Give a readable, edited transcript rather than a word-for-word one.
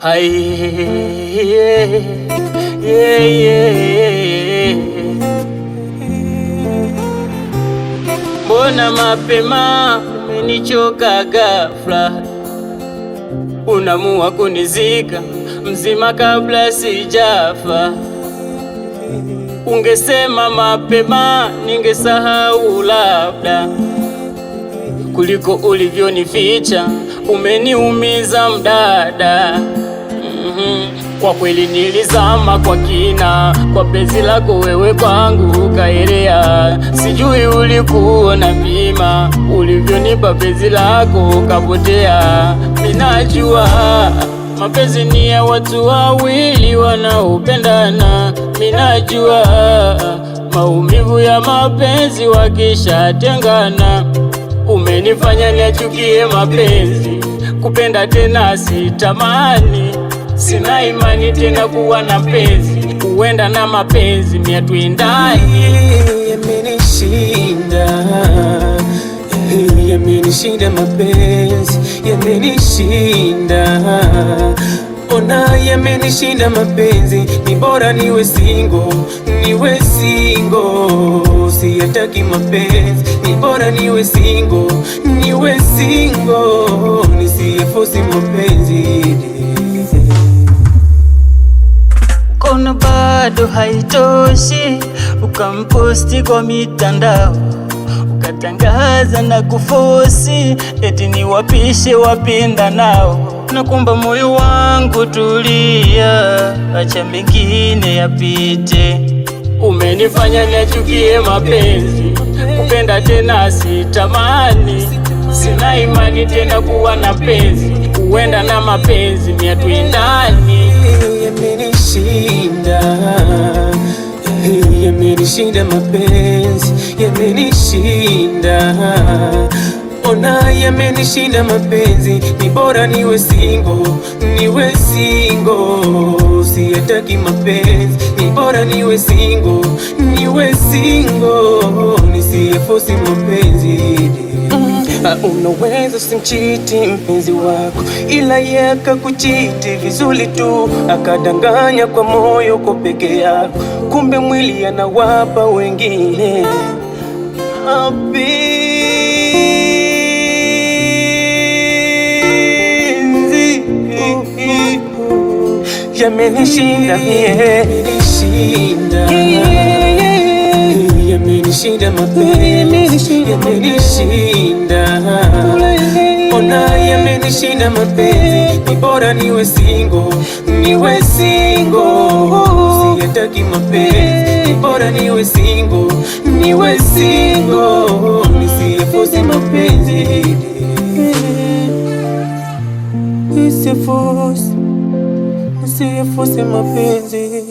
Hai, mbona mapema umenichoka ghafla, unamua kunizika mzima kabla sijafa. Ungesema mapema ningesahau labda, kuliko ulivyonificha umeniumiza mdada. Kwa kweli nilizama kwa kina, kwa penzi lako wewe kwangu ukaelea. Sijui ulikuwa na pima, ulivyonipa penzi lako kapotea. Minajua mapenzi ni ya watu wawili wanaopendana. Minajua maumivu ya mapenzi wakishatengana. Umenifanya niachukie mapenzi, kupenda tena sitamani. Sina imani tena kuwa na penzi, kuenda na mapenzi miatuendani. Yamenishinda, yamenishinda mapenzi, yamenishinda. Ona yamenishinda mapenzi, ni bora niwe single, niwe single. Siyataki mapenzi, ni bora niwe single, niwe single. Nisiyeforce mapenzi. Kona bado haitoshi, ukamposti kwa mitandao, ukatangaza na kufosi eti ni wapishe wapenda nao. Nakuomba moyo wangu tulia, acha mengine yapite. Umenifanya niachukie mapenzi, kupenda tena sitamani. Sina imani tena kuwa na penzi, kuenda na mapenzi miatuendani. Yamenishinda, yamenishinda mapenzi, yamenishinda. Ona yamenishinda mapenzi, ni bora niwe single, niwe single. Siyataki mapenzi, ni bora niwe single, niwe single. Nisiyeforce mapenzi. Unaweza simchiti mpenzi wako, ila yeye akakuchiti vizuri tu, akadanganya kwa moyo kwa peke yako, kumbe mwili anawapa wengine. Mapenzi yamenishinda mie, yamenishinda mapenzi, yamenishinda. Ona yamenishinda mapenzi, ni bora niwe single, niwe single. Siyataki mapenzi, ni bora niwe single, niwe single. Nisiyeforce mapenzi, nisiyeforce mapenzi.